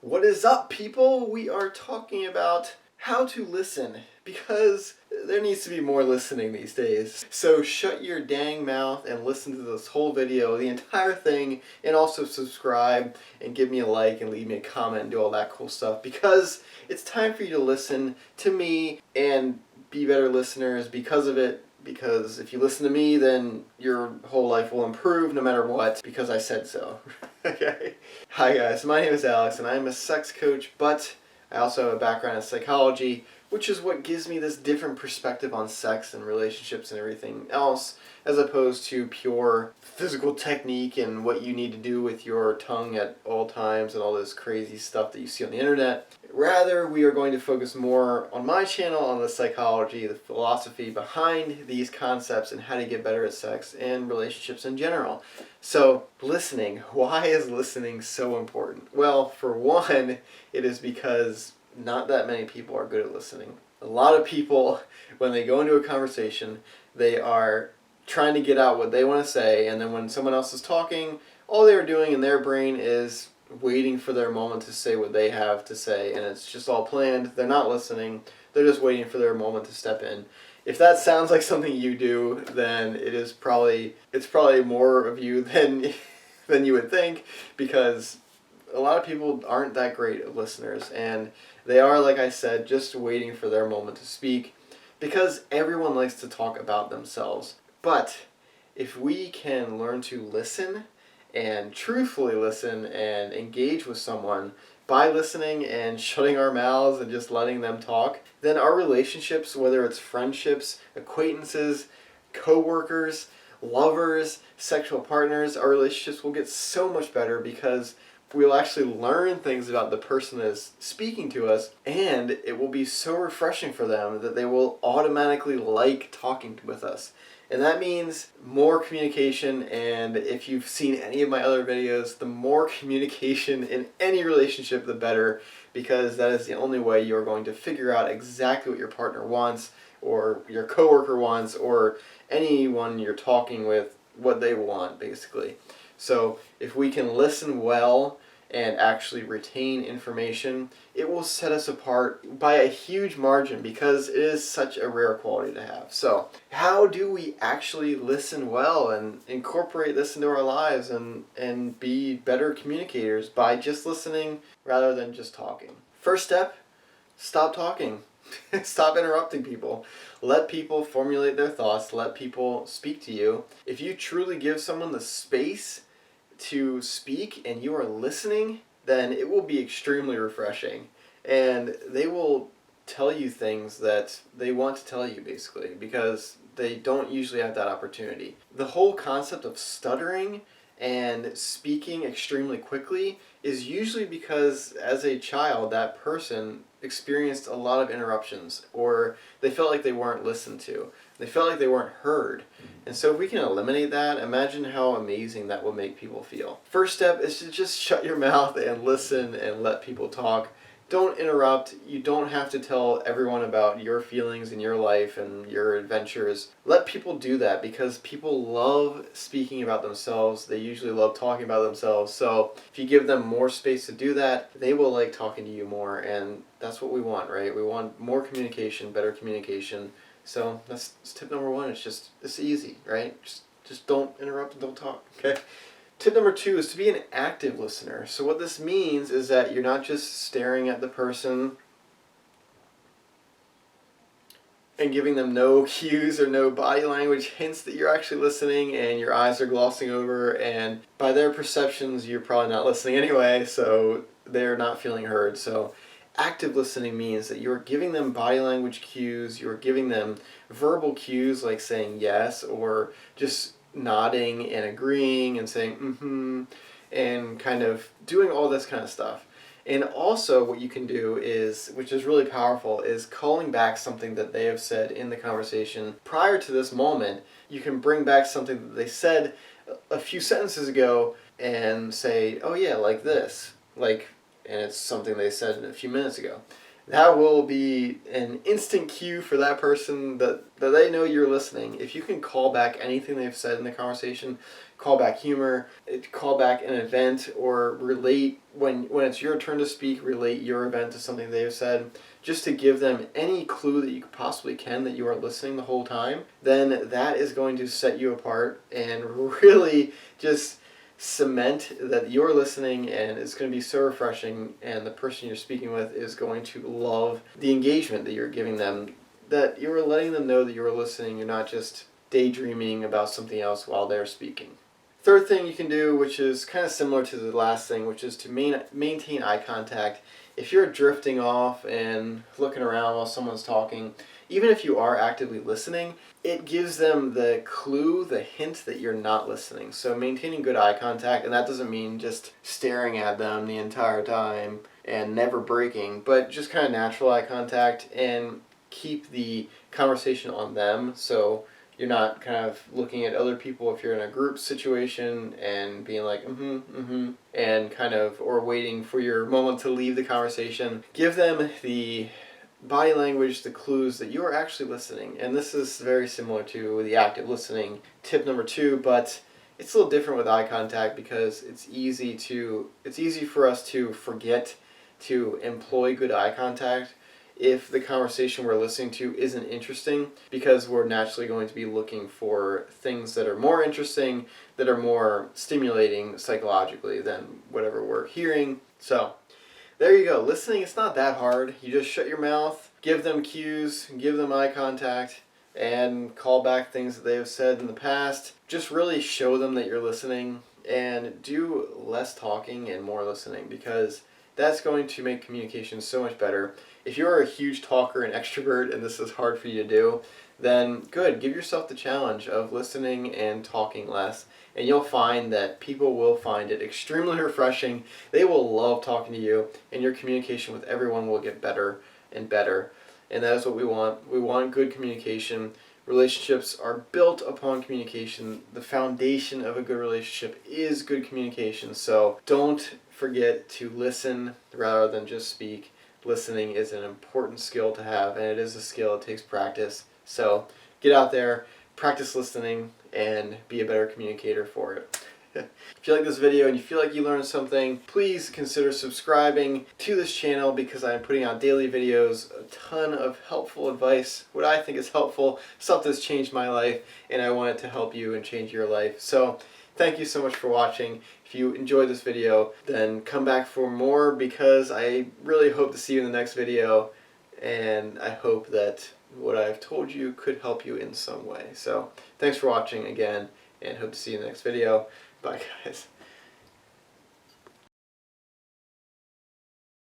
What is up, people? We are talking about how to listen because there needs to be more listening these days. So shut your dang mouth and listen to this whole video, the entire thing, and also subscribe and give me a like and leave me a comment and do all that cool stuff because it's time for you to listen to me and be better listeners because of it. Because if you listen to me, then your whole life will improve no matter what, because I said so. Okay. Hi guys, my name is Alex and I'm a sex coach, but I also have a background in psychology, which is what gives me this different perspective on sex and relationships and everything else, as opposed to pure physical technique and what you need to do with your tongue at all times and all this crazy stuff that you see on the internet. Rather, we are going to focus more on my channel on the psychology, the philosophy behind these concepts and how to get better at sex and relationships in general. So, listening. Why is listening so important? Well, for one, it is because not that many people are good at listening. A lot of people, when they go into a conversation, they are trying to get out what they want to say, and then when someone else is talking, all they're doing in their brain is waiting for their moment to say what they have to say, and it's just all planned. They're not listening. They're just waiting for their moment to step in. If that sounds like something you do, then it's probably more of you than you would think, because a lot of people aren't that great at listeners, and they are, like I said, just waiting for their moment to speak, because everyone likes to talk about themselves. But if we can learn to listen and truthfully listen and engage with someone by listening and shutting our mouths and just letting them talk, then our relationships, whether it's friendships, acquaintances, co-workers, lovers, sexual partners, our relationships will get so much better because we'll actually learn things about the person that is speaking to us, and it will be so refreshing for them that they will automatically like talking with us. And that means more communication, and if you've seen any of my other videos, the more communication in any relationship, the better, because that is the only way you're going to figure out exactly what your partner wants, or your coworker wants, or anyone you're talking with, what they want, basically. So if we can listen well and actually retain information, it will set us apart by a huge margin because it is such a rare quality to have. So how do we actually listen well and incorporate this into our lives and be better communicators by just listening rather than just talking? First step, stop talking. Stop interrupting people. Let people formulate their thoughts. Let people speak to you. If you truly give someone the space to speak and you are listening, then it will be extremely refreshing. And they will tell you things that they want to tell you, basically, because they don't usually have that opportunity. The whole concept of stuttering and speaking extremely quickly is usually because as a child that person experienced a lot of interruptions, or they felt like they weren't listened to. They felt like they weren't heard. And so if we can eliminate that, imagine how amazing that will make people feel. First step is to just shut your mouth and listen and let people talk. Don't interrupt. You don't have to tell everyone about your feelings in your life and your adventures. Let people do that because people love speaking about themselves. They usually love talking about themselves. So if you give them more space to do that, they will like talking to you more. And that's what we want, right? We want more communication, better communication. So that's tip number one. It's easy, right? Just don't interrupt and don't talk, okay? Tip number two is to be an active listener. So what this means is that you're not just staring at the person and giving them no cues or no body language hints that you're actually listening, and your eyes are glossing over, and by their perceptions you're probably not listening anyway, so they're not feeling heard. So active listening means that you're giving them body language cues, you're giving them verbal cues like saying yes, or just nodding and agreeing and saying mm-hmm, and kind of doing all this kind of stuff. And also what you can do is, which is really powerful, is calling back something that they have said in the conversation prior to this moment. You can bring back something that they said a few sentences ago and say, oh yeah, like this, and it's something they said a few minutes ago. that will be an instant cue for that person that they know you're listening. If you can call back anything they've said in the conversation, call back humor, call back an event, or relate when it's your turn to speak, relate your event to something they've said, just to give them any clue that you possibly can that you are listening the whole time, then that is going to set you apart and really just cement that you're listening, and it's going to be so refreshing, and the person you're speaking with is going to love the engagement that you're giving them, that you're letting them know that you're listening, you're not just daydreaming about something else while they're speaking. Third thing you can do, which is kind of similar to the last thing, which is to maintain eye contact. If you're drifting off and looking around while someone's talking, even if you are actively listening, it gives them the clue, the hint that you're not listening. So maintaining good eye contact, and that doesn't mean just staring at them the entire time and never breaking, but just kind of natural eye contact, and keep the conversation on them. So you're not kind of looking at other people if you're in a group situation and being like, and kind of, or waiting for your moment to leave the conversation. Give them the body language, the clues that you are actually listening. And this is very similar to the active listening tip number 2, but it's a little different with eye contact because it's easy for us to forget to employ good eye contact if the conversation we're listening to isn't interesting, because we're naturally going to be looking for things that are more interesting, that are more stimulating psychologically than whatever we're hearing. So there you go. Listening, it's not that hard. You just shut your mouth, give them cues, give them eye contact, and call back things that they have said in the past. Just really show them that you're listening, and do less talking and more listening, because that's going to make communication so much better. If you're a huge talker and extrovert and this is hard for you to do, then good. Give yourself the challenge of listening and talking less, and you'll find that people will find it extremely refreshing. They will love talking to you, and your communication with everyone will get better and better. And that is what we want. We want good communication. Relationships are built upon communication. The foundation of a good relationship is good communication. So don't forget to listen rather than just speak. Listening is an important skill to have, and it is a skill. It takes practice. So get out there, practice listening, and be a better communicator for it. If you like this video and you feel like you learned something, please consider subscribing to this channel, because I'm putting out daily videos, a ton of helpful advice, what I think is helpful, stuff that's changed my life, and I want it to help you and change your life. So thank you so much for watching. If you enjoyed this video, then come back for more, because I really hope to see you in the next video, and I hope that what I've told you could help you in some way. So thanks for watching again, and hope to see you in the next video. Bye, guys.